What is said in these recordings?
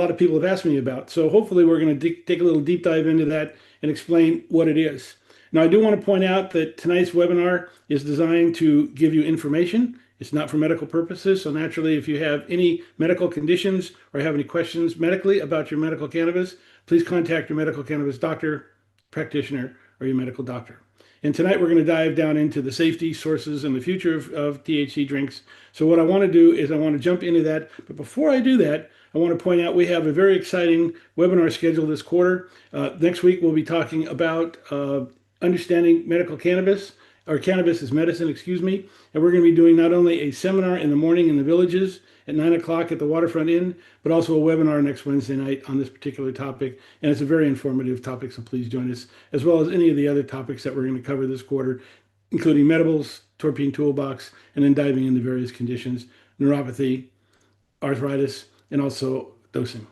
a lot of people have asked me about. So hopefully we're going to take a little deep dive into that and explain what it is. Now, I do want to point out that tonight's webinar is designed to give you information. It's not for medical purposes. So naturally, if you have any medical conditions or have any questions medically about your medical cannabis, please contact your medical cannabis doctor, practitioner, or your medical doctor. And tonight we're going to dive down into the safety, sources, and the future of THC drinks. So what I want to do is I want to jump into that. But before I do that, I want to point out we have a very exciting webinar scheduled this quarter. Next week, we'll be talking about understanding medical cannabis, or cannabis as medicine, excuse me. And we're going to be doing not only a seminar in the morning in the villages at 9 o'clock at the Waterfront Inn, but also a webinar next Wednesday night on this particular topic. And it's a very informative topic, so please join us, as well as any of the other topics that we're going to cover this quarter, including medibles, Torpine Toolbox, and then diving into various conditions, neuropathy, arthritis, and also dosing.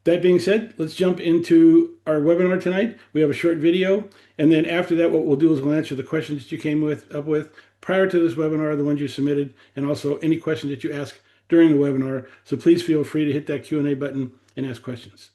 That being said, let's jump into our webinar tonight. We have a short video, and then after that, what we'll do is we'll answer the questions that you came up with prior to this webinar, the ones you submitted, and also any questions that you ask during the webinar. So please feel free to hit that Q&A button and ask questions.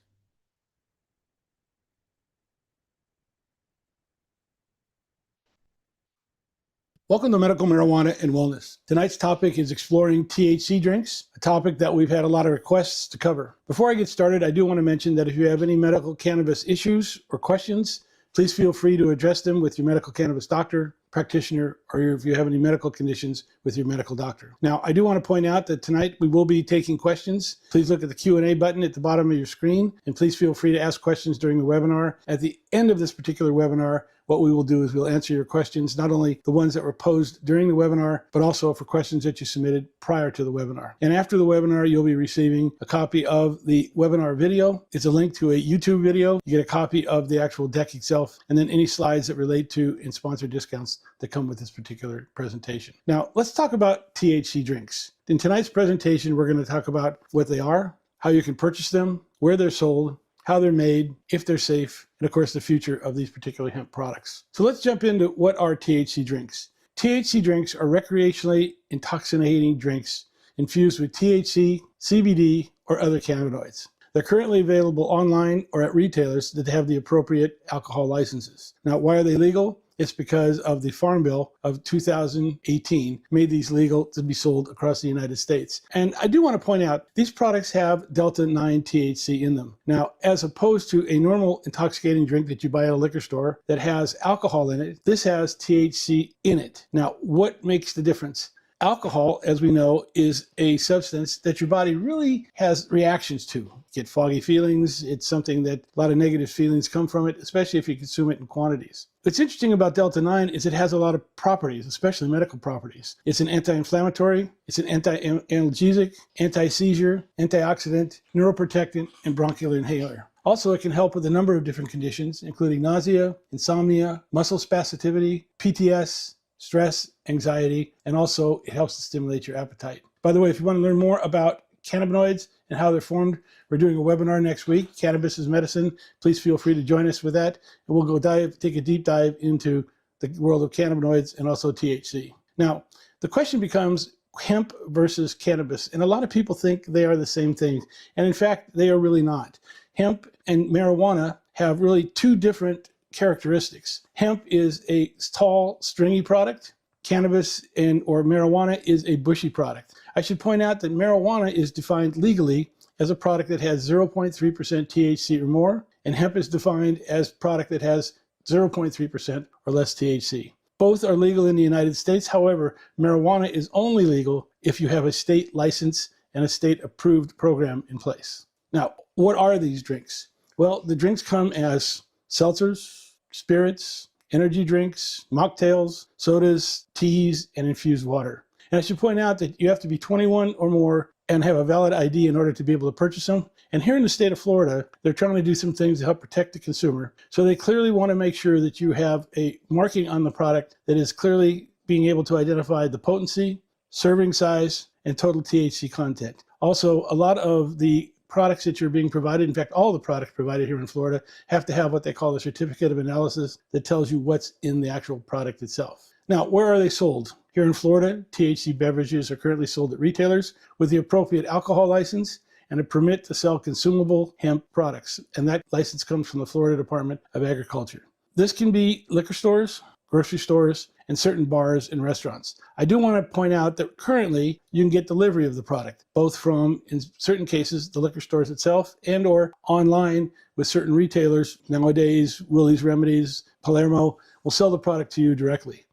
Welcome to Medical Marijuana and Wellness. Tonight's topic is exploring THC drinks, a topic that we've had a lot of requests to cover. Before I get started, I do want to mention that if you have any medical cannabis issues or questions, please feel free to address them with your medical cannabis doctor, practitioner, or if you have any medical conditions with your medical doctor. Now, I do want to point out that tonight we will be taking questions. Please look at the Q&A button at the bottom of your screen, and please feel free to ask questions during the webinar. At the end of this particular webinar, what we will do is we'll answer your questions, not only the ones that were posed during the webinar, but also for questions that you submitted prior to the webinar. And after the webinar, you'll be receiving a copy of the webinar video. It's a link to a YouTube video. You get a copy of the actual deck itself, and then any slides that relate to and sponsored discounts that come with this particular presentation. Now, let's talk about THC drinks. In tonight's presentation, we're going to talk about what they are, how you can purchase them, where they're sold, how they're made, if they're safe, and of course the future of these particular hemp products. So let's jump into what are THC drinks. THC drinks are recreationally intoxicating drinks infused with THC, CBD, or other cannabinoids. They're currently available online or at retailers that have the appropriate alcohol licenses. Now, why are they legal? It's because of the Farm Bill of 2018 made these legal to be sold across the United States. And I do want to point out, these products have Delta-9 THC in them. Now, as opposed to a normal intoxicating drink that you buy at a liquor store that has alcohol in it, this has THC in it. Now, what makes the difference? Alcohol, as we know, is a substance that your body really has reactions to. You get foggy feelings. It's something that a lot of negative feelings come from it, especially if you consume it in quantities. What's interesting about Delta-9 is it has a lot of properties, especially medical properties. It's an anti-inflammatory, it's an anti-analgesic, anti-seizure, antioxidant, neuroprotectant, and bronchial inhaler. Also, it can help with a number of different conditions, including nausea, insomnia, muscle spasticity, PTS, stress, anxiety, and also it helps to stimulate your appetite. By the way, if you want to learn more about cannabinoids and how they're formed, we're doing a webinar next week, Cannabis as Medicine. Please feel free to join us with that, and we'll go take a deep dive into the world of cannabinoids and also THC. Now, the question becomes hemp versus cannabis, and a lot of people think they are the same thing, and in fact, they are really not. Hemp and marijuana have really two different characteristics. Hemp is a tall, stringy product. Cannabis or marijuana is a bushy product. I should point out that marijuana is defined legally as a product that has 0.3% THC or more, and hemp is defined as a product that has 0.3% or less THC. Both are legal in the United States. However, marijuana is only legal if you have a state license and a state approved program in place. Now, what are these drinks? Well, the drinks come as seltzers, spirits, energy drinks, mocktails, sodas, teas, and infused water. And I should point out that you have to be 21 or more and have a valid ID in order to be able to purchase them. And here in the state of Florida, they're trying to do some things to help protect the consumer. So they clearly want to make sure that you have a marking on the product that is clearly being able to identify the potency, serving size, and total THC content. Also, a lot of the products that you're being provided, in fact, all the products provided here in Florida, have to have what they call a certificate of analysis that tells you what's in the actual product itself. Now, where are they sold? Here in Florida, THC beverages are currently sold at retailers with the appropriate alcohol license, and a permit to sell consumable hemp products. And that license comes from the Florida Department of Agriculture. This can be liquor stores, grocery stores, and certain bars and restaurants. I do want to point out that currently you can get delivery of the product, both from, in certain cases, the liquor stores itself and or online with certain retailers. Nowadays, Willie's Remedies, Palermo will sell the product to you directly.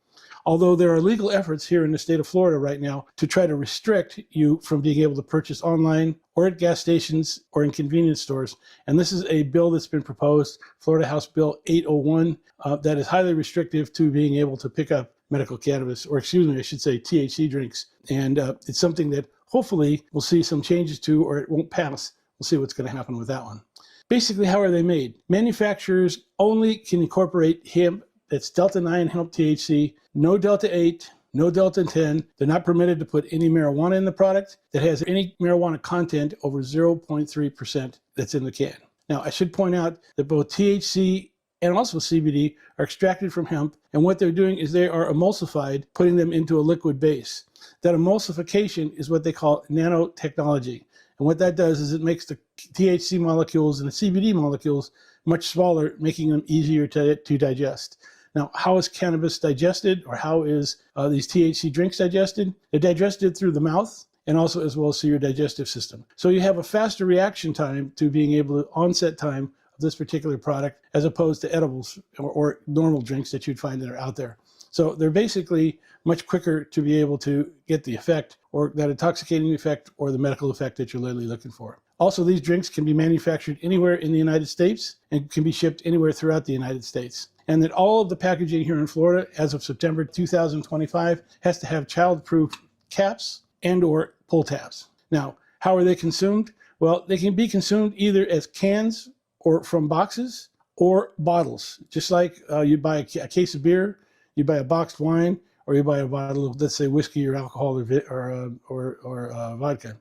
Although there are legal efforts here in the state of Florida right now to try to restrict you from being able to purchase online or at gas stations or in convenience stores. And this is a bill that's been proposed, Florida House Bill 801, that is highly restrictive to being able to pick up medical cannabis, or excuse me, I should say THC drinks. And it's something that hopefully we'll see some changes to, or it won't pass. We'll see what's going to happen with that one. Basically, how are they made? Manufacturers only can incorporate hemp that's Delta-9 hemp THC, no Delta-8, no Delta-10. They're not permitted to put any marijuana in the product that has any marijuana content over 0.3% that's in the can. Now, I should point out that both THC and also CBD are extracted from hemp, and what they're doing is they are emulsified, putting them into a liquid base. That emulsification is what they call nanotechnology. And what that does is it makes the THC molecules and the CBD molecules much smaller, making them easier to digest. Now, how is cannabis digested, or how is these THC drinks digested? They're digested through the mouth and also as well as through your digestive system. So you have a faster reaction time to being able to onset time of this particular product as opposed to edibles or normal drinks that you'd find that are out there. So they're basically much quicker to be able to get the effect, or that intoxicating effect, or the medical effect that you're literally looking for. Also, these drinks can be manufactured anywhere in the United States and can be shipped anywhere throughout the United States. And that all of the packaging here in Florida, as of September 2025, has to have child-proof caps and or pull tabs. Now, how are they consumed? Well, they can be consumed either as cans or from boxes or bottles. Just like you buy a case of beer, you buy a boxed wine, or you buy a bottle of, let's say, whiskey or alcohol or vodka.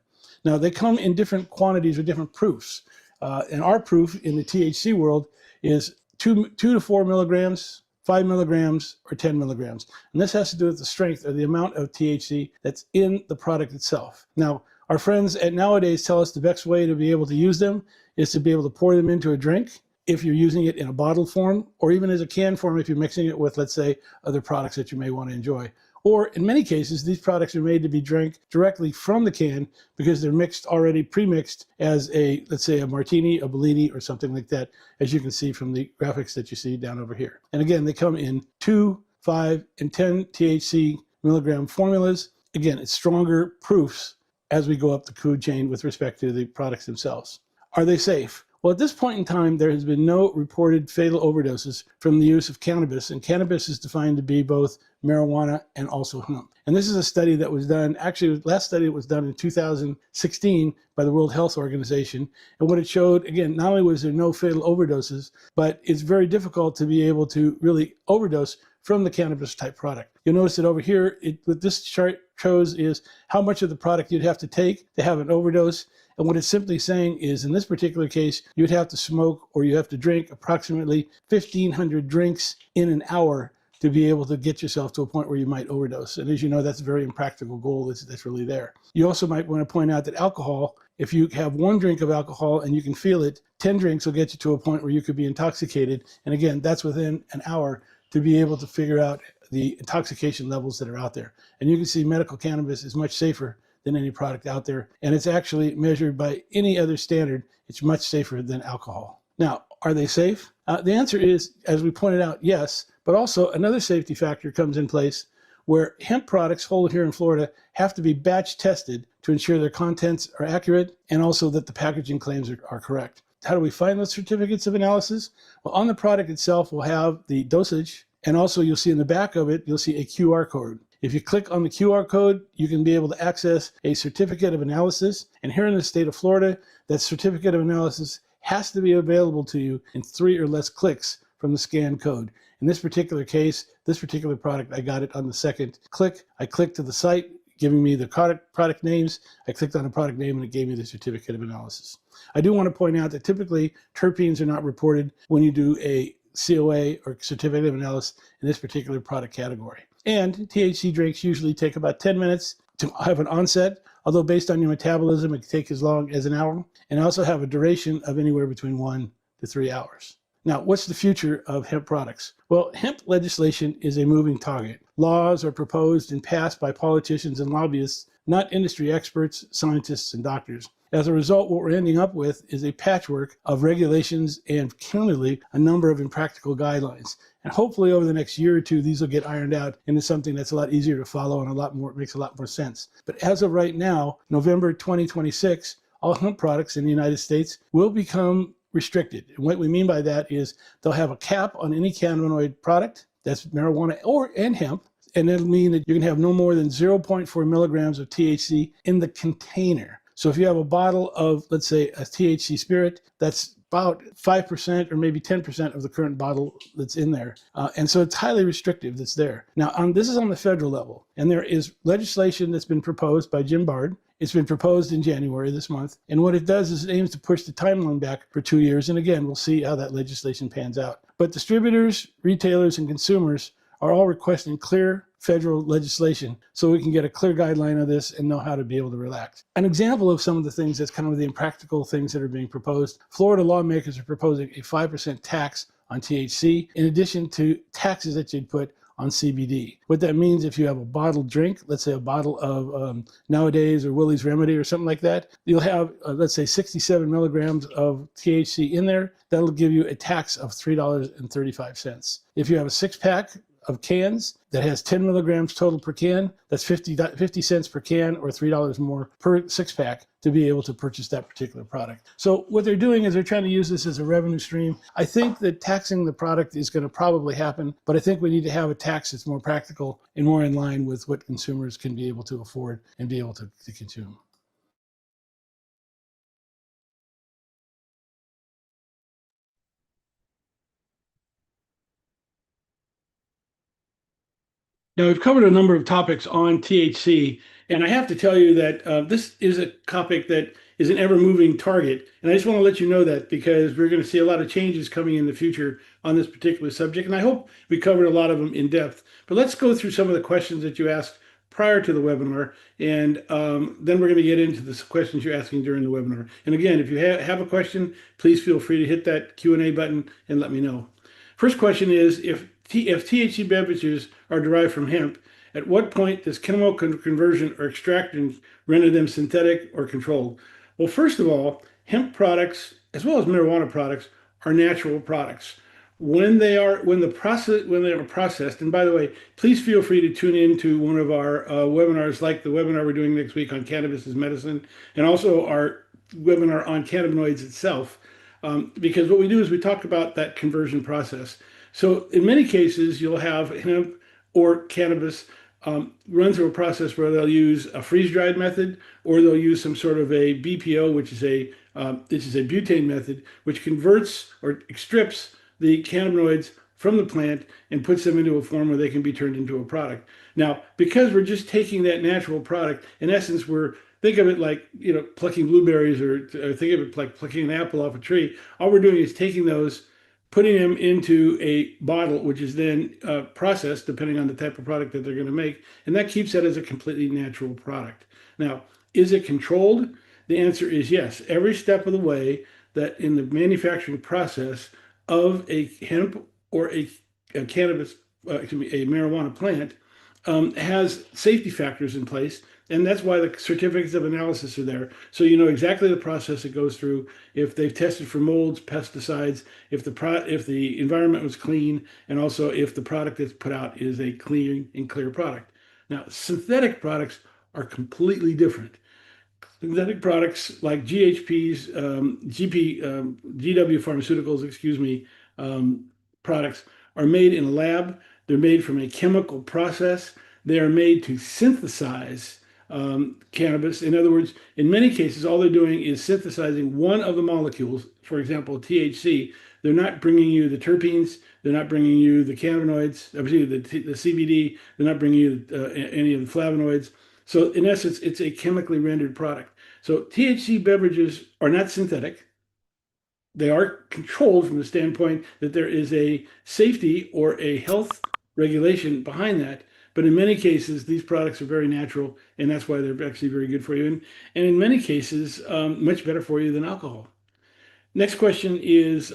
Now, they come in different quantities or different proofs. And our proof in the THC world is 2 to 4 milligrams, 5 milligrams, or 10 milligrams. And this has to do with the strength or the amount of THC that's in the product itself. Now, our friends at Nowadays tell us the best way to be able to use them is to be able to pour them into a drink if you're using it in a bottle form, or even as a can form if you're mixing it with, let's say, other products that you may want to enjoy. Or in many cases, these products are made to be drank directly from the can because they're mixed already, pre-mixed as a, let's say, a martini, a Bellini, or something like that, as you can see from the graphics that you see down over here. And again, they come in 2, 5, and 10 THC milligram formulas. Again, it's stronger proofs as we go up the food chain with respect to the products themselves. Are they safe? Well, at this point in time, there has been no reported fatal overdoses from the use of cannabis, and cannabis is defined to be both marijuana and also hemp. And this is a study that was done, actually, the last study was done in 2016 by the World Health Organization. And what it showed, again, not only was there no fatal overdoses, but it's very difficult to be able to really overdose from the cannabis type product. You'll notice that over here, what this chart shows is how much of the product you'd have to take to have an overdose. And what it's simply saying is, in this particular case, you'd have to smoke or you have to drink approximately 1,500 drinks in an hour to be able to get yourself to a point where you might overdose. And as you know, that's a very impractical goal that's really there. You also might want to point out that alcohol, if you have 1 drink of alcohol and you can feel it, 10 drinks will get you to a point where you could be intoxicated. And again, that's within an hour to be able to figure out the intoxication levels that are out there. And you can see medical cannabis is much safer than any product out there. And it's actually measured by any other standard. It's much safer than alcohol. Now, are they safe? The answer is, as we pointed out, yes, but also another safety factor comes in place where hemp products sold here in Florida have to be batch tested to ensure their contents are accurate and also that the packaging claims are correct. How do we find those certificates of analysis? Well, on the product itself, we'll have the dosage, and also you'll see in the back of it, you'll see a QR code. If you click on the QR code, you can be able to access a certificate of analysis. And here in the state of Florida, that certificate of analysis has to be available to you in 3 or less clicks from the scan code. In this particular case, this particular product, I got it on the 2nd click. I clicked to the site, giving me the product names. I clicked on the product name and it gave me the certificate of analysis. I do want to point out that typically terpenes are not reported when you do a COA or certificate of analysis in this particular product category. And THC drinks usually take about 10 minutes to have an onset, although based on your metabolism, it can take as long as an hour, and also have a duration of anywhere between 1 to 3 hours. Now, what's the future of hemp products? Well, hemp legislation is a moving target. Laws are proposed and passed by politicians and lobbyists, not industry experts, scientists, and doctors. As a result, what we're ending up with is a patchwork of regulations and cumulatively a number of impractical guidelines. And hopefully over the next year or two, these will get ironed out into something that's a lot easier to follow and makes a lot more sense. But as of right now, November 2026, all hemp products in the United States will become restricted. And what we mean by that is they'll have a cap on any cannabinoid product, that's marijuana and hemp, and it'll mean that you can have no more than 0.4 milligrams of THC in the container. So if you have a bottle of, let's say, a THC spirit, that's about 5% or maybe 10% of the current bottle that's in there. And so it's highly restrictive that's there. Now, this is on the federal level. And there is legislation that's been proposed by Jim Bard. It's been proposed in January this month. And what it does is it aims to push the timeline back for 2 years. And again, we'll see how that legislation pans out. But distributors, retailers, and consumers are all requesting clear federal legislation so we can get a clear guideline of this and know how to be able to relax. An example of some of the things that's kind of the impractical things that are being proposed, Florida lawmakers are proposing a 5% tax on THC in addition to taxes that you'd put on CBD. What that means, if you have a bottled drink, let's say a bottle of Nowadays or Willie's Remedy or something like that, you'll have, let's say 67 milligrams of THC in there. That'll give you a tax of $3.35. If you have a 6-pack of cans that has 10 milligrams total per can, that's 50 cents per can or $3 more per 6-pack to be able to purchase that particular product. So what they're doing is they're trying to use this as a revenue stream. I think that taxing the product is going to probably happen, but I think we need to have a tax that's more practical and more in line with what consumers can be able to afford and be able to consume. Now, we've covered a number of topics on THC, and I have to tell you that this is a topic that is an ever-moving target. And I just want to let you know that because we're going to see a lot of changes coming in the future on this particular subject, and I hope we covered a lot of them in depth. But let's go through some of the questions that you asked prior to the webinar, and then we're going to get into the questions you're asking during the webinar. And again, if you have a question, please feel free to hit that Q&A button and let me know. First question is, if THC beverages are derived from hemp, at what point does chemical conversion or extraction render them synthetic or controlled? Well, first of all, hemp products, as well as marijuana products, are natural products. When they are processed, and by the way, please feel free to tune in to one of our webinars, like the webinar we're doing next week on cannabis as medicine, and also our webinar on cannabinoids itself, because what we do is we talk about that conversion process. So in many cases, you'll have hemp or cannabis run through a process where they'll use a freeze-dried method, or they'll use some sort of a BPO, which is a butane method, which converts or strips the cannabinoids from the plant and puts them into a form where they can be turned into a product. Now, because we're just taking that natural product, in essence, think of it like, plucking blueberries, or think of it like plucking an apple off a tree. All we're doing is taking those, putting them into a bottle, which is then processed depending on the type of product that they're going to make. And that keeps that as a completely natural product. Now, is it controlled? The answer is yes. Every step of the way that in the manufacturing process of a hemp or a cannabis, a marijuana plant, has safety factors in place. And that's why the certificates of analysis are there. So you know exactly the process it goes through, if they've tested for molds, pesticides, if the environment was clean, and also if the product that's put out is a clean and clear product. Now, synthetic products are completely different. Synthetic products like GHPs, GW Pharmaceuticals, products are made in a lab. They're made from a chemical process. They are made to synthesize cannabis. In other words, in many cases, all they're doing is synthesizing one of the molecules, for example, THC. They're not bringing you the terpenes. They're not bringing you the cannabinoids, obviously the CBD. They're not bringing you any of the flavonoids. So in essence, it's a chemically rendered product. So THC beverages are not synthetic. They are controlled from the standpoint that there is a safety or a health regulation behind that. But in many cases, these products are very natural, and that's why they're actually very good for you. And in many cases, much better for you than alcohol. Next question is,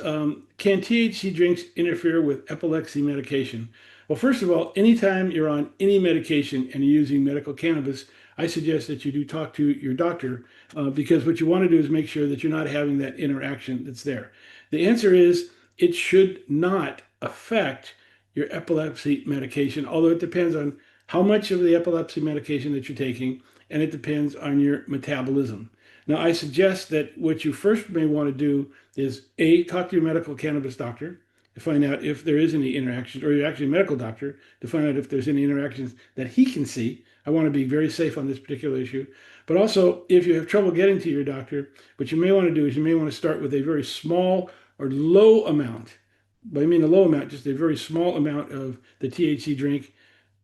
can THC drinks interfere with epilepsy medication? Well, first of all, anytime you're on any medication and you're using medical cannabis, I suggest that you do talk to your doctor because what you want to do is make sure that you're not having that interaction that's there. The answer is it should not affect your epilepsy medication, although it depends on how much of the epilepsy medication that you're taking, and it depends on your metabolism. Now, I suggest that what you first may want to do is A, talk to your medical cannabis doctor to find out if there is any interactions, or your actually medical doctor to find out if there's any interactions that he can see. I want to be very safe on this particular issue. But also, if you have trouble getting to your doctor, what you may want to do is you may want to start with a very small or low amount. But I mean a low amount, just a very small amount of the THC drink.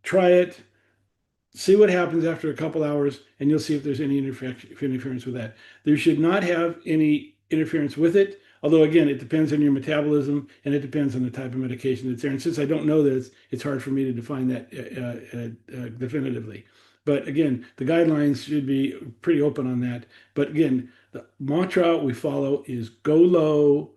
Try it, see what happens after a couple hours, and you'll see if there's any interference with that. There should not have any interference with it, although again, it depends on your metabolism and it depends on the type of medication that's there. And since I don't know this, it's hard for me to define that definitively. But again, the guidelines should be pretty open on that. But again, the mantra we follow is go low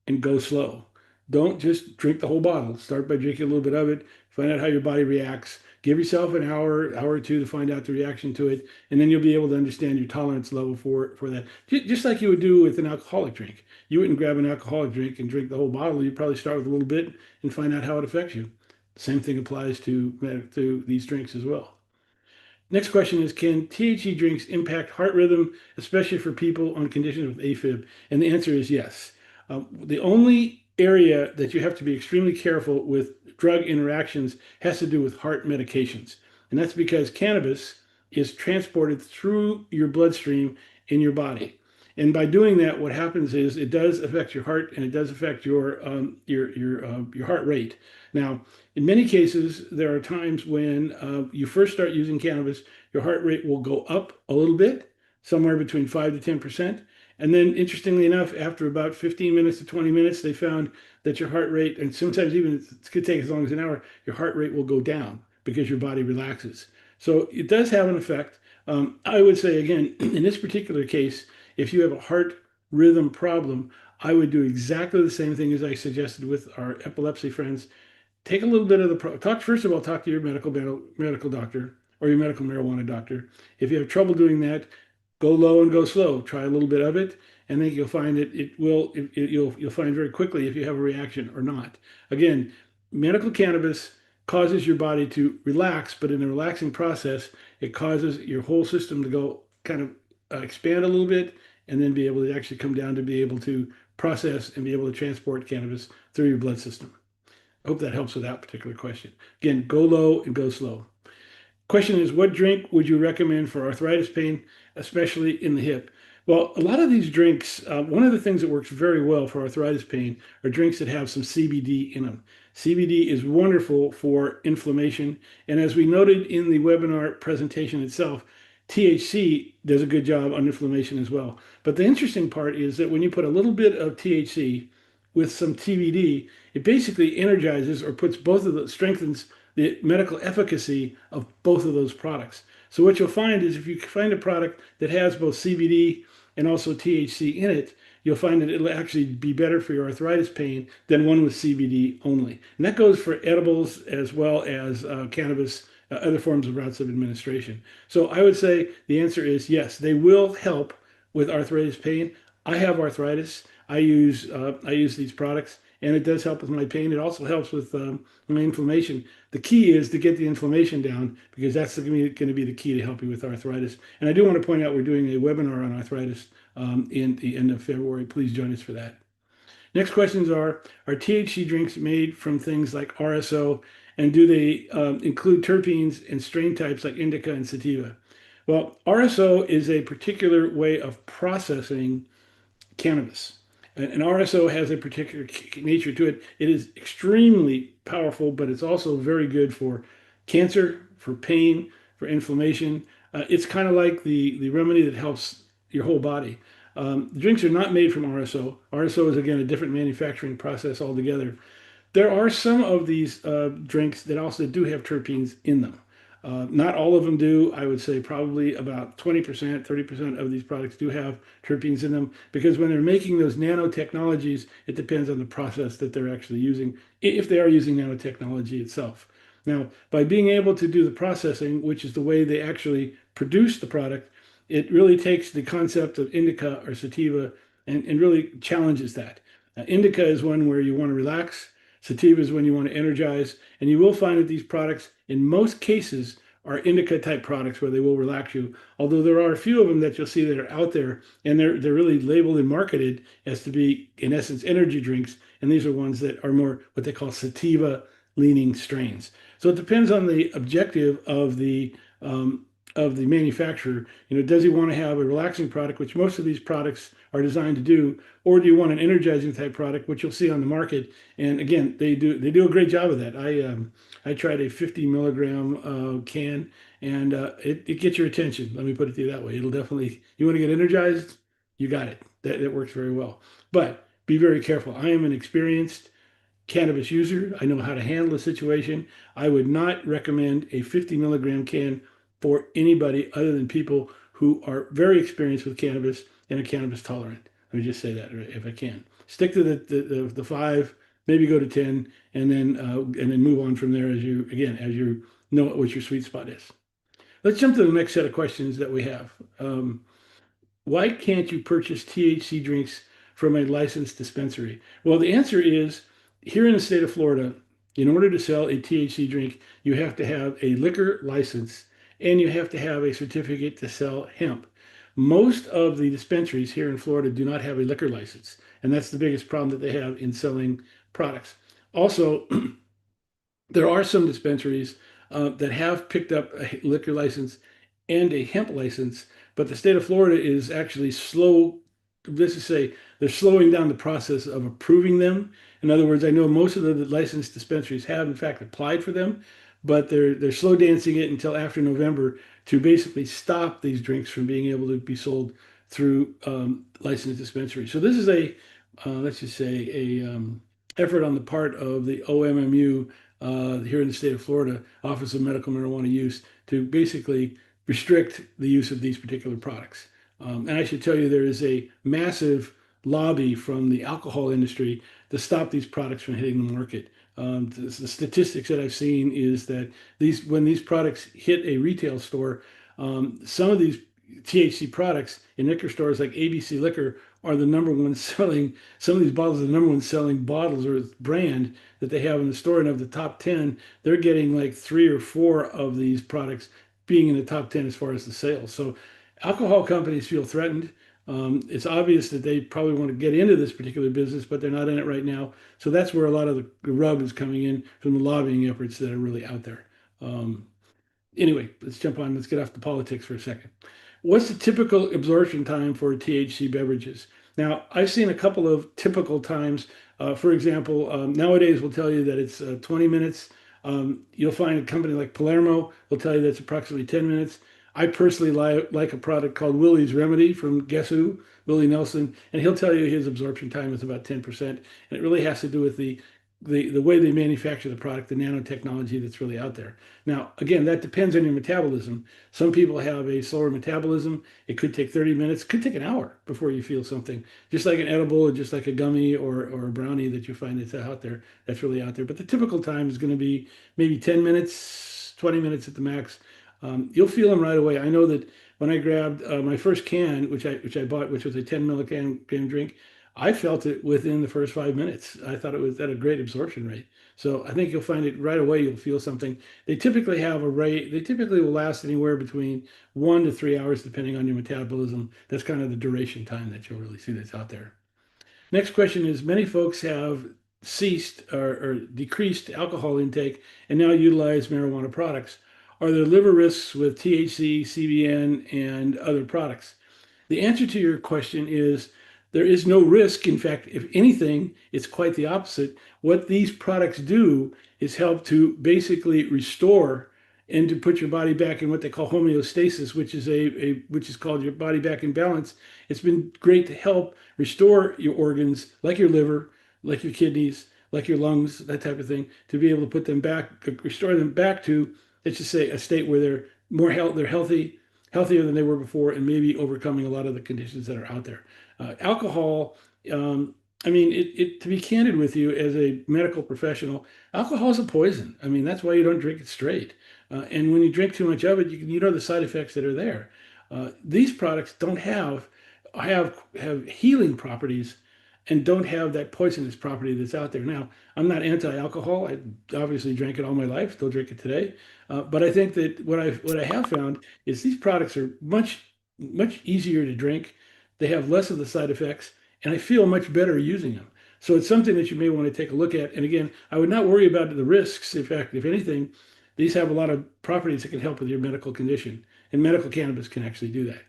and go slow. Don't just drink the whole bottle. Start by drinking a little bit of it, find out how your body reacts. Give yourself an hour or two to find out the reaction to it, and then you'll be able to understand your tolerance level for that. Just like you would do with an alcoholic drink. You wouldn't grab an alcoholic drink and drink the whole bottle. You'd probably start with a little bit and find out how it affects you. Same thing applies to these drinks as well. Next question is, can THC drinks impact heart rhythm, especially for people on conditions with AFib? And the answer is yes. The only area that you have to be extremely careful with drug interactions has to do with heart medications. And that's because cannabis is transported through your bloodstream in your body. And by doing that, what happens is it does affect your heart and it does affect your heart rate. Now, in many cases, there are times when you first start using cannabis, your heart rate will go up a little bit, somewhere between 5 to 10%. And then, interestingly enough, after about 15 minutes to 20 minutes, they found that your heart rate, and sometimes even it could take as long as an hour, your heart rate will go down because your body relaxes. So it does have an effect. I would say, again, in this particular case, if you have a heart rhythm problem, I would do exactly the same thing as I suggested with our epilepsy friends. Take a little bit of first of all, talk to your medical doctor or your medical marijuana doctor. If you have trouble doing that, go low and go slow. Try a little bit of it, and then you'll find you'll find very quickly if you have a reaction or not. Again, medical cannabis causes your body to relax, but in the relaxing process, it causes your whole system to go kind of expand a little bit, and then be able to actually come down to be able to process and be able to transport cannabis through your blood system. I hope that helps with that particular question. Again, go low and go slow. Question is, what drink would you recommend for arthritis pain, especially in the hip? Well, a lot of these drinks, one of the things that works very well for arthritis pain are drinks that have some CBD in them. CBD is wonderful for inflammation. And as we noted in the webinar presentation itself, THC does a good job on inflammation as well. But the interesting part is that when you put a little bit of THC with some CBD, it basically energizes or puts both of the strengthens the medical efficacy of both of those products. So what you'll find is if you find a product that has both CBD and also THC in it, you'll find that it'll actually be better for your arthritis pain than one with CBD only. And that goes for edibles as well as cannabis, other forms of routes of administration. So I would say the answer is yes, they will help with arthritis pain. I have arthritis. I use these products, and it does help with my pain. It also helps with my inflammation. The key is to get the inflammation down because that's going to be the key to help you with arthritis. And I do want to point out we're doing a webinar on arthritis in the end of February. Please join us for that. Next questions are THC drinks made from things like RSO, and do they include terpenes and strain types like indica and sativa? Well, RSO is a particular way of processing cannabis. And RSO has a particular nature to it. It is extremely powerful, but it's also very good for cancer, for pain, for inflammation. It's kind of like the remedy that helps your whole body. The drinks are not made from RSO. RSO is, again, a different manufacturing process altogether. There are some of these drinks that also do have terpenes in them. Not all of them do. I would say probably about 20%, 30% of these products do have terpenes in them because when they're making those nanotechnologies, it depends on the process that they're actually using, if they are using nanotechnology itself. Now, by being able to do the processing, which is the way they actually produce the product, it really takes the concept of indica or sativa and really challenges that. Indica is one where you want to relax. Sativa is when you want to energize. And you will find that these products, in most cases, are indica type products where they will relax you. Although there are a few of them that you'll see that are out there and they're really labeled and marketed as to be, in essence, energy drinks. And these are ones that are more what they call sativa leaning strains. So it depends on the objective of the manufacturer. Does he want to have a relaxing product, which most of these products are designed to do, or do you want an energizing type product, which you'll see on the market? And again, they do a great job of that. I tried a 50 milligram can, and it gets your attention. Let me put it to you that way. It'll definitely, you want to get energized, you got it. That works very well. But be very careful. I am an experienced cannabis user. I know how to handle the situation. I would not recommend a 50 milligram can for anybody other than people who are very experienced with cannabis and are cannabis tolerant. Let me just say that if I can. Stick to the five, maybe go to 10, and then move on from there as you know what your sweet spot is. Let's jump to the next set of questions that we have. Why can't you purchase THC drinks from a licensed dispensary? Well, the answer is here in the state of Florida, in order to sell a THC drink, you have to have a liquor license and you have to have a certificate to sell hemp. Most of the dispensaries here in Florida do not have a liquor license, and that's the biggest problem that they have in selling products. Also, there are some dispensaries that have picked up a liquor license and a hemp license, but the state of Florida is actually slow. Let's just say they're slowing down the process of approving them. In other words, I know most of the licensed dispensaries have, in fact, applied for them, but they're slow dancing it until after November to basically stop these drinks from being able to be sold through licensed dispensaries. So this is let's just say effort on the part of the OMMU here in the state of Florida, Office of Medical Marijuana Use, to basically restrict the use of these particular products. And I should tell you, there is a massive lobby from the alcohol industry to stop these products from hitting the market. The statistics that I've seen is that when these products hit a retail store, some of these THC products in liquor stores like ABC Liquor are the number one selling. Some of these bottles are the number one selling bottles or brand that they have in the store. And of the top 10, they're getting like 3 or 4 of these products being in the top 10 as far as the sales. So alcohol companies feel threatened. It's obvious that they probably want to get into this particular business, but they're not in it right now. So that's where a lot of the rub is coming in from the lobbying efforts that are really out there. Anyway, let's jump on. Let's get off the politics for a second. What's the typical absorption time for THC beverages? Now, I've seen a couple of typical times. For example, nowadays we'll tell you that it's 20 minutes. You'll find a company like Palermo will tell you that's approximately 10 minutes. I personally like a product called Willie's Remedy from Guess Who, Willie Nelson, and he'll tell you his absorption time is about 10%. And it really has to do with the way they manufacture the product, the nanotechnology that's really out there. Now, again, that depends on your metabolism. Some people have a slower metabolism. It could take 30 minutes, could take an hour before you feel something, just like an edible or just like a gummy or a brownie that you find that's out there, that's really out there. But the typical time is going to be maybe 10 minutes, 20 minutes at the max. You'll feel them right away. I know that when I grabbed my first can, which I bought, which was a 10 milligram drink, I felt it within the first 5 minutes. I thought it was at a great absorption rate. So I think you'll find it right away. You'll feel something. They typically have a rate. They typically will last anywhere between 1 to 3 hours, depending on your metabolism. That's kind of the duration time that you'll really see that's out there. Next question is, many folks have ceased or decreased alcohol intake and now utilize marijuana products. Are there liver risks with THC, CBN, and other products? The answer to your question is there is no risk. In fact, if anything, it's quite the opposite. What these products do is help to basically restore and to put your body back in what they call homeostasis, which is called your body back in balance. It's been great to help restore your organs, like your liver, like your kidneys, like your lungs, that type of thing, to be able to put them back, restore them back to, let's just say, a state where they're more health, they're healthy, healthier than they were before, and maybe overcoming a lot of the conditions that are out there. Alcohol, I mean, to be candid with you, as a medical professional, alcohol is a poison. I mean, that's why you don't drink it straight. And when you drink too much of it, you know the side effects that are there. These products don't have healing properties and don't have that poisonous property that's out there. Now, I'm not anti-alcohol. I obviously drank it all my life, still drink it today. But I think that what I have found is these products are much easier to drink. They have less of the side effects, and I feel much better using them. So it's something that you may want to take a look at. And again, I would not worry about the risks. In fact, if anything, these have a lot of properties that can help with your medical condition, and medical cannabis can actually do that.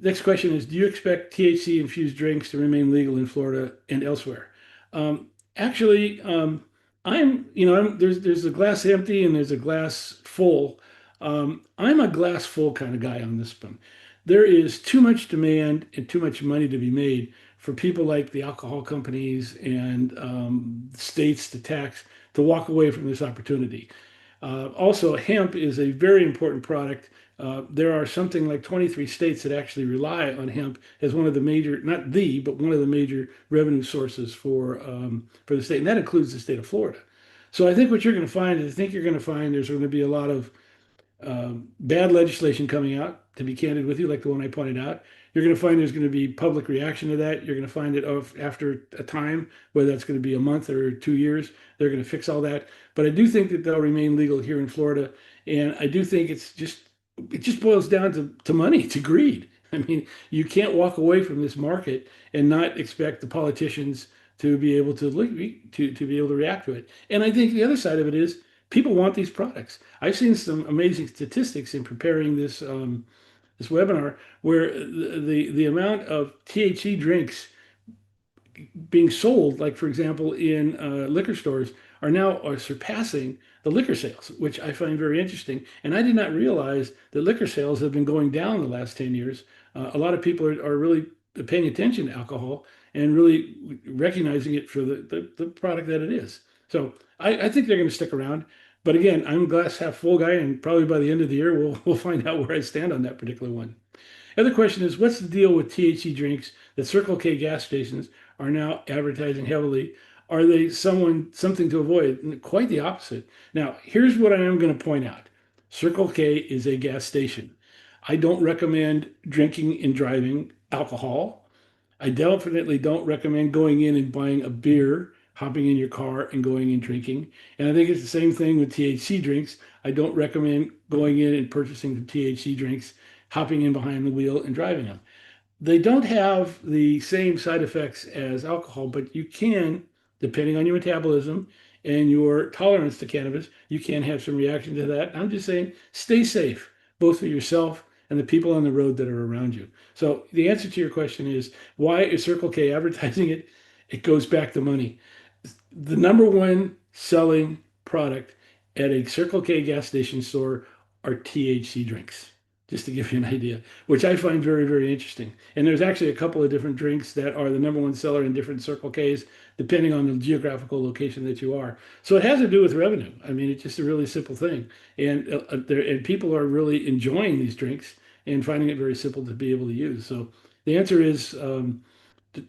Next question is, do you expect THC infused drinks to remain legal in Florida and elsewhere? Actually, there's a glass empty and there's a glass full. I'm a glass full kind of guy on this one. There is too much demand and too much money to be made for people like the alcohol companies and states to tax to walk away from this opportunity. Also, hemp is a very important product. There are something like 23 states that actually rely on hemp as one of the major, not the, but one of the major revenue sources for the state, and that includes the state of Florida. So I think what you're going to find is I think you're going to find there's going to be a lot of bad legislation coming out, to be candid with you, like the one I pointed out. You're going to find there's going to be public reaction to that. You're going to find that after a time, whether that's going to be a month or 2 years, they're going to fix all that. But I do think that they'll remain legal here in Florida. And I do think it just boils down to money, to greed. I mean, you can't walk away from this market and not expect the politicians to be able to be able to react to it. And I think the other side of it is people want these products. I've seen some amazing statistics in preparing this webinar where the amount of THC drinks being sold, like for example in liquor stores, are surpassing the liquor sales, which I find very interesting. And I did not realize that liquor sales have been going down the last 10 years. A lot of people are really paying attention to alcohol and really recognizing it for the product that it is. So I think they're going to stick around. But again, I'm a glass half full guy, and probably by the end of the year, we'll find out where I stand on that particular one. Other question is, what's the deal with THC drinks that Circle K gas stations are now advertising heavily? Are they something to avoid? Quite the opposite. Now, here's what I am going to point out. Circle K is a gas station. I don't recommend drinking and driving alcohol. I definitely don't recommend going in and buying a beer, hopping in your car and going and drinking. And I think it's the same thing with THC drinks. I don't recommend going in and purchasing the THC drinks, hopping in behind the wheel and driving them. They don't have the same side effects as alcohol, but you can, depending on your metabolism and your tolerance to cannabis, you can have some reaction to that. I'm just saying, stay safe, both for yourself and the people on the road that are around you. So the answer to your question is, why is Circle K advertising it? It goes back to money. The number one selling product at a Circle K gas station store are THC drinks, just to give you an idea, which I find very, very interesting. And there's actually a couple of different drinks that are the number one seller in different Circle Ks, depending on the geographical location that you are. So it has to do with revenue. I mean, it's just a really simple thing. And people are really enjoying these drinks and finding it very simple to be able to use. So the answer is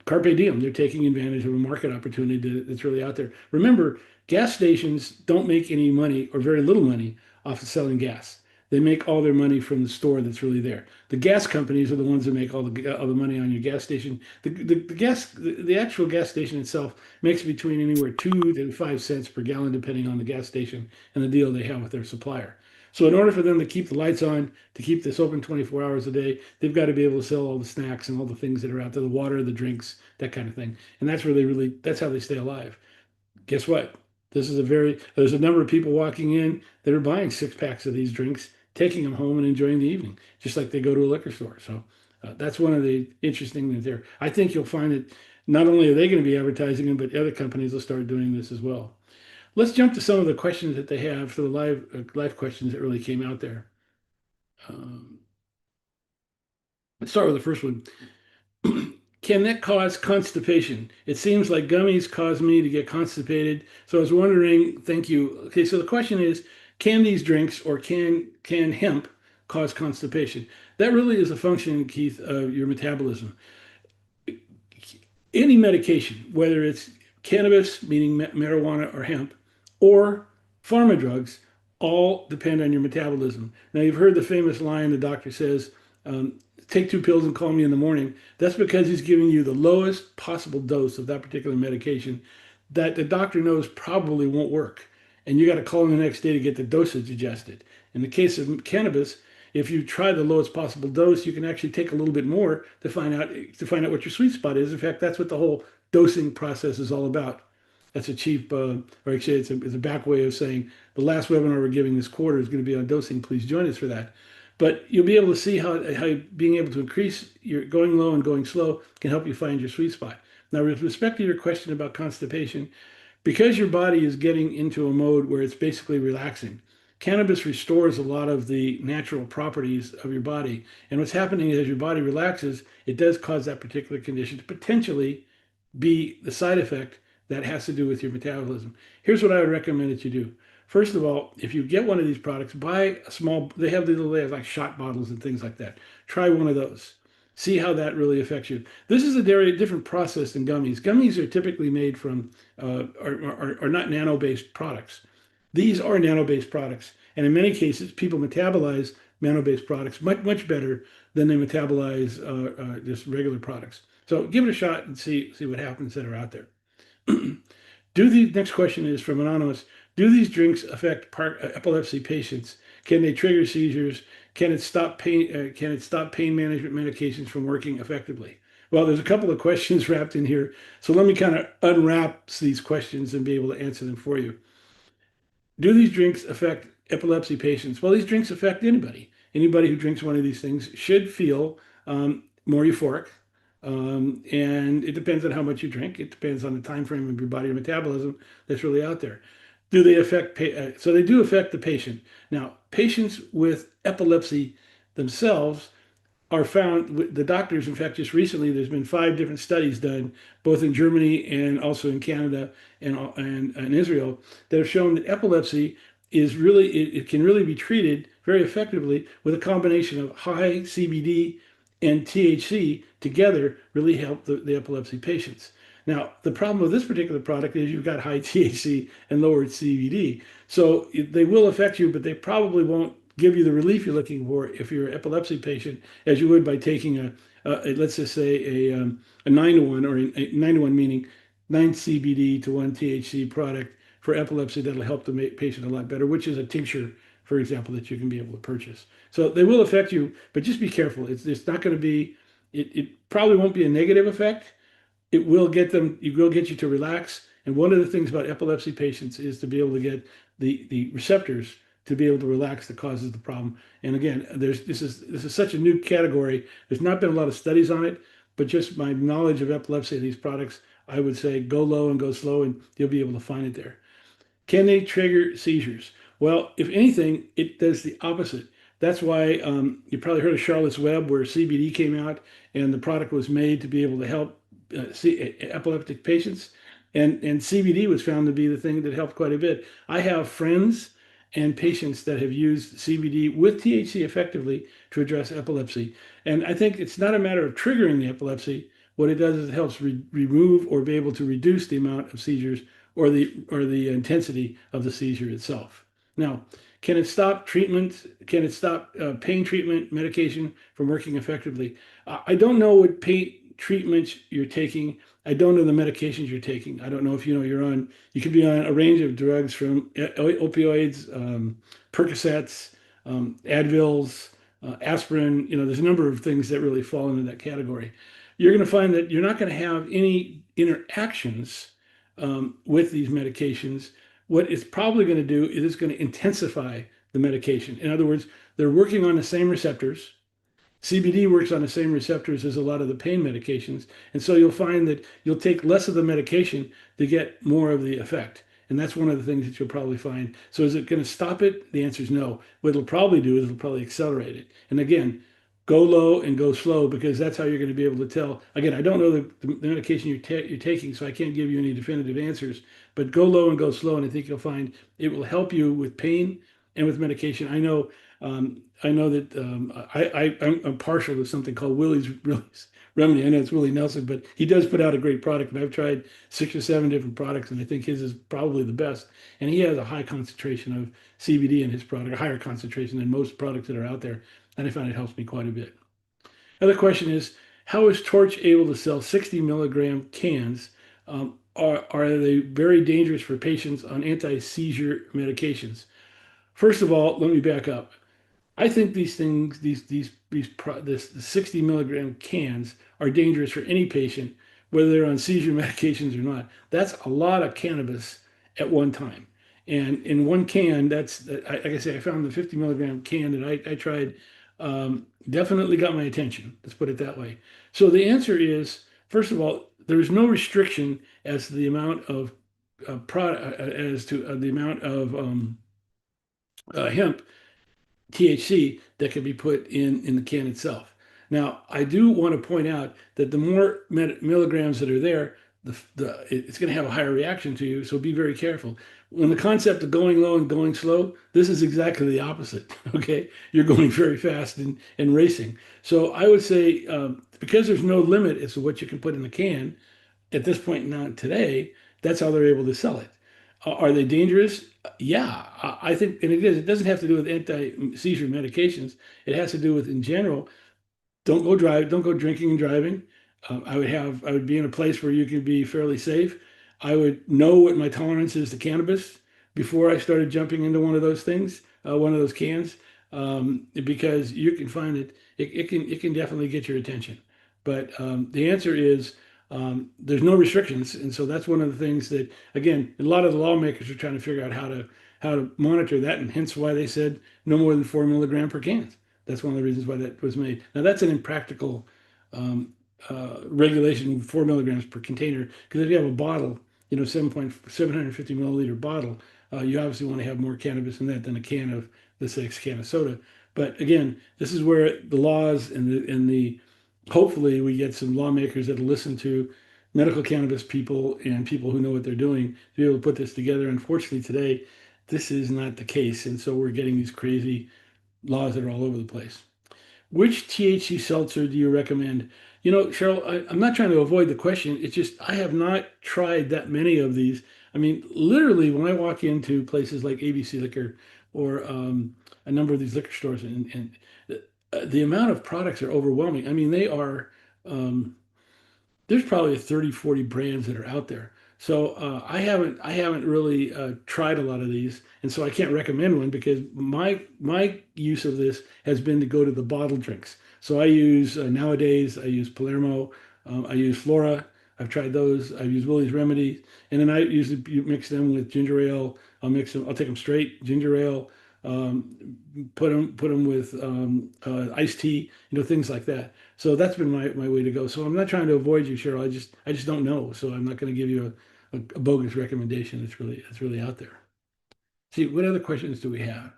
carpe diem. They're taking advantage of a market opportunity that's really out there. Remember, gas stations don't make any money or very little money off of selling gas. They make all their money from the store that's really there. The gas companies are the ones that make all the money on your gas station. The actual gas station itself makes between anywhere 2 to 5 cents per gallon, depending on the gas station and the deal they have with their supplier. So in order for them to keep the lights on, to keep this open 24 hours a day, they've got to be able to sell all the snacks and all the things that are out there, the water, the drinks, that kind of thing. And that's how they stay alive. Guess what? There's a number of people walking in that are buying 6 packs of these drinks, taking them home and enjoying the evening, just like they go to a liquor store. So that's one of the interesting things there. I think you'll find that not only are they going to be advertising them, but other companies will start doing this as well. Let's jump to some of the questions that they have for the live questions that really came out there. Let's start with the first one. can that cause constipation? It seems like gummies cause me to get constipated. So I was wondering, thank you. Okay, so the question is, can these drinks or can hemp cause constipation? That really is a function, Keith, of your metabolism. Any medication, whether it's cannabis, meaning marijuana or hemp, or pharma drugs, all depend on your metabolism. Now, you've heard the famous line the doctor says, take 2 pills and call me in the morning. That's because he's giving you the lowest possible dose of that particular medication that the doctor knows probably won't work. And you got to call him the next day to get the dosage adjusted. In the case of cannabis, if you try the lowest possible dose, you can actually take a little bit more to find out what your sweet spot is. In fact, that's what the whole dosing process is all about. That's a cheap, or actually, it's a back way of saying the last webinar we're giving this quarter is going to be on dosing. Please join us for that. But you'll be able to see how being able to increase your going low and going slow can help you find your sweet spot. Now, with respect to your question about constipation, because your body is getting into a mode where it's basically relaxing, cannabis restores a lot of the natural properties of your body. And what's happening is as your body relaxes, it does cause that particular condition to potentially be the side effect that has to do with your metabolism. Here's what I would recommend that you do. First of all, if you get one of these products, buy a small, they have like shot bottles and things like that. Try one of those. See how that really affects you. This is a very different process than gummies. Gummies are typically made from, are not nano-based products. These are nano-based products. And in many cases, people metabolize nano-based products much, much better than they metabolize just regular products. So give it a shot and see what happens that are out there. Next question is from Anonymous. Do these drinks affect epilepsy patients? Can they trigger seizures? Can it stop pain? Can it stop pain management medications from working effectively? Well, there's a couple of questions wrapped in here. So let me kind of unwrap these questions and be able to answer them for you. Do these drinks affect epilepsy patients? Well, these drinks affect anybody. Anybody who drinks one of these things should feel more euphoric. And it depends on how much you drink. It depends on the time frame of your body metabolism that's really out there. Do they affect? So they do affect the patient. Now, patients with epilepsy themselves are found, the doctors, in fact, just recently, there's been 5 different studies done, both in Germany and also in Canada and Israel, that have shown that epilepsy is really, it can really be treated very effectively with a combination of high CBD and THC together really help the epilepsy patients. Now, the problem with this particular product is you've got high THC and lower CBD. So they will affect you, but they probably won't give you the relief you're looking for if you're an epilepsy patient, as you would by taking let's just say a 9-to-1, or a 9-to-1 meaning 9 CBD to 1 THC product for epilepsy that'll help the patient a lot better, which is a tincture, for example, that you can be able to purchase. So they will affect you, but just be careful. It's not going to be, it probably won't be a negative effect. It will get you to relax. And one of the things about epilepsy patients is to be able to get the receptors to be able to relax that causes the problem. And again, this is such a new category. There's not been a lot of studies on it, but just my knowledge of epilepsy and these products, I would say go low and go slow, and you'll be able to find it there. Can they trigger seizures? Well, if anything, it does the opposite. That's why you probably heard of Charlotte's Web, where CBD came out, and the product was made to be able to help epileptic patients. And CBD was found to be the thing that helped quite a bit. I have friends and patients that have used CBD with THC effectively to address epilepsy. And I think it's not a matter of triggering the epilepsy. What it does is it helps remove or be able to reduce the amount of seizures or the intensity of the seizure itself. Now, can it stop treatment? Can it stop pain treatment medication from working effectively? I don't know what pain treatments you're taking. I don't know the medications you're taking. I don't know if you could be on a range of drugs from opioids, Percocets, Advils, aspirin. There's a number of things that really fall into that category. You're going to find that you're not going to have any interactions with these medications. What it's probably going to do is it's going to intensify the medication. In other words, they're working on the same receptors. CBD works on the same receptors as a lot of the pain medications. And so you'll find that you'll take less of the medication to get more of the effect. And that's one of the things that you'll probably find. So is it going to stop it? The answer is no. What it'll probably do is it'll probably accelerate it. And again, go low and go slow because that's how you're going to be able to tell. Again, I don't know the medication you're taking, so I can't give you any definitive answers. But go low and go slow, and I think you'll find it will help you with pain and with medication. I know that I'm partial to something called Willie's Remedy. I know it's Willie Nelson, but he does put out a great product, and I've tried 6 or 7 different products, and I think his is probably the best. And he has a high concentration of CBD in his product, a higher concentration than most products that are out there, and I find it helps me quite a bit. Another question is, how is Torch able to sell 60 milligram cans? Are they very dangerous for patients on anti-seizure medications? First of all, let me back up. I think these things, the 60 milligram cans are dangerous for any patient, whether they're on seizure medications or not. That's a lot of cannabis at one time. And in one can, like I say, I found the 50 milligram can that I tried, definitely got my attention. Let's put it that way. So the answer is, first of all, there's no restriction as to the amount of product, as to the amount of hemp THC that can be put in the can itself. Now, I do want to point out that the more milligrams that are there, it's going to have a higher reaction to you. So be very careful. When the concept of going low and going slow, this is exactly the opposite. Okay, you're going very fast and racing. So I would say because there's no limit as to what you can put in the can at this point now today, that's how they're able to sell it. Are they dangerous? Yeah, I think, and it is. It doesn't have to do with anti-seizure medications. It has to do with, in general, don't go drinking and driving. I would be in a place where you could be fairly safe. I would know what my tolerance is to cannabis before I started jumping into one of those things, one of those cans, because you can find it can definitely get your attention. But the answer is there's no restrictions, and so that's one of the things that, again, a lot of the lawmakers are trying to figure out how to monitor that, and hence why they said no more than 4 milligram per can. That's one of the reasons why that was made. Now that's an impractical regulation, 4 milligrams per container, because if you have a bottle, 750 milliliter bottle, you obviously want to have more cannabis in that than a can of, let's say, a can of soda. But again, this is where the laws and the hopefully we get some lawmakers that will listen to medical cannabis people and people who know what they're doing to be able to put this together. Unfortunately, today, this is not the case. And so we're getting these crazy laws that are all over the place. Which THC seltzer do you recommend? Cheryl, I'm not trying to avoid the question. It's just I have not tried that many of these. I mean, literally, when I walk into places like ABC Liquor or a number of these liquor stores, and the amount of products are overwhelming. I mean, there's probably 30, 40 brands that are out there. So I haven't really tried a lot of these, and so I can't recommend one because my use of this has been to go to the bottled drinks. So I use nowadays I use Palermo, I use Flora. I've tried those. I've used Willie's Remedy, and then I usually mix them with ginger ale. I'll mix them. I'll take them straight ginger ale. Put them with iced tea, things like that. So that's been my way to go. So I'm not trying to avoid you, Cheryl. I just don't know. So I'm not going to give you a bogus recommendation. It's really out there. See, what other questions do we have?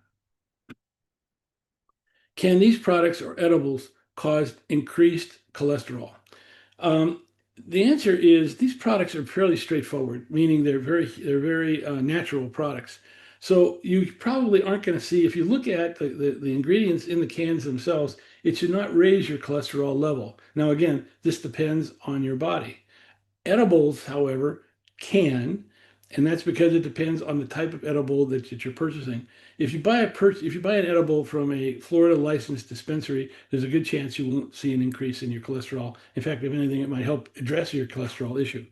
Can these products or edibles cause increased cholesterol? Um, the answer is these products are fairly straightforward, meaning they're very natural products. So you probably aren't going to see, if you look at the ingredients in the cans themselves, it should not raise your cholesterol level. Now, again, this depends on your body. Edibles, however, can, and that's because it depends on the type of edible that you're purchasing. If you buy an edible from a Florida licensed dispensary, there's a good chance you won't see an increase in your cholesterol. In fact, if anything, it might help address your cholesterol issue.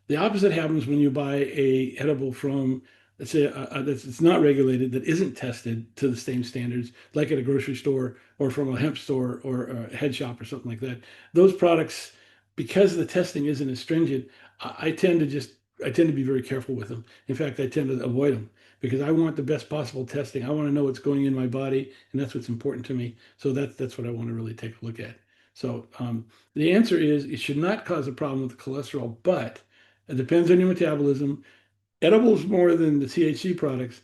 The opposite happens when you buy a edible from, let's say, that's it's not regulated, that isn't tested to the same standards, like at a grocery store or from a hemp store or a head shop or something like that. Those products, because the testing isn't as stringent, I tend to be very careful with them. In fact, I tend to avoid them because I want the best possible testing. I want to know what's going in my body, and that's what's important to me. So that's what I want to really take a look at. So the answer is it should not cause a problem with the cholesterol, but it depends on your metabolism. Edibles more than the THC products,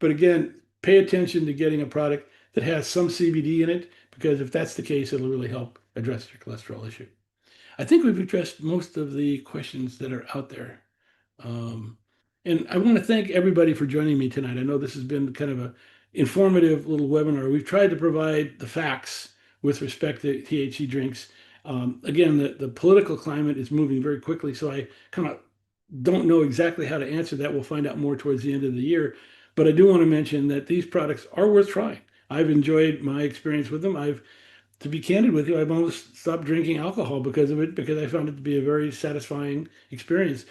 but again, pay attention to getting a product that has some CBD in it because if that's the case, it'll really help address your cholesterol issue. I think we've addressed most of the questions that are out there. Um, and I want to thank everybody for joining me tonight. I know this has been kind of a informative little webinar. We've tried to provide the facts with respect to THC drinks. Again, the political climate is moving very quickly, so I kind of don't know exactly how to answer that. We'll find out more towards the end of the year. But I do want to mention that these products are worth trying. I've enjoyed my experience with them. To be candid with you, I've almost stopped drinking alcohol because of it, because I found it to be a very satisfying experience.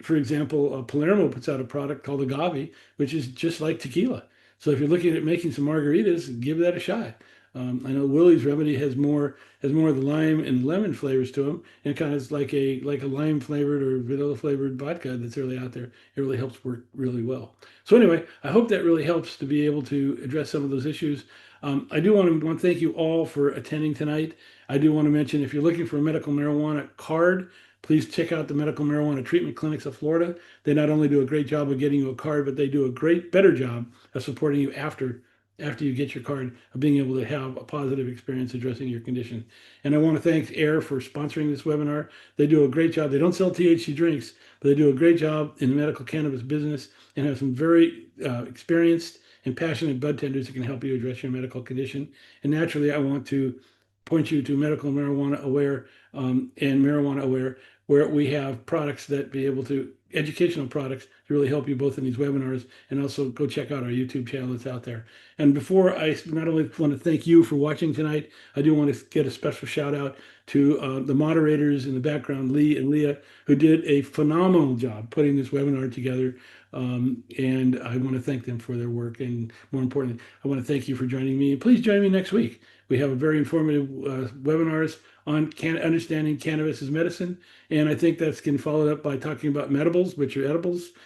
For example, Palermo puts out a product called Agave, which is just like tequila. So if you're looking at making some margaritas, give that a shot. I know Willie's Remedy has more of the lime and lemon flavors to them, and kind of is like a lime flavored or vanilla flavored vodka that's really out there. It really helps work really well. So anyway, I hope that really helps to be able to address some of those issues. I do want to thank you all for attending tonight. I do want to mention, if you're looking for a medical marijuana card, please check out the Medical Marijuana Treatment Clinics of Florida. They not only do a great job of getting you a card, but they do a better job of supporting you after you get your card, of being able to have a positive experience addressing your condition. And I want to thank AIR for sponsoring this webinar. They do a great job. They don't sell THC drinks, but they do a great job in the medical cannabis business and have some very experienced and passionate bud tenders that can help you address your medical condition. And naturally, I want to point you to Medical Marijuana Aware and Marijuana Aware, where we have products that be able to, educational products to really help you both in these webinars, and also go check out our YouTube channel that's out there. And before I not only want to thank you for watching tonight, I do want to get a special shout out to the moderators in the background, Lee and Leah, who did a phenomenal job putting this webinar together. And I want to thank them for their work. And more importantly, I want to thank you for joining me. Please join me next week. We have a very informative webinars on understanding cannabis as medicine. And I think that's getting followed up by talking about medibles, which are edibles,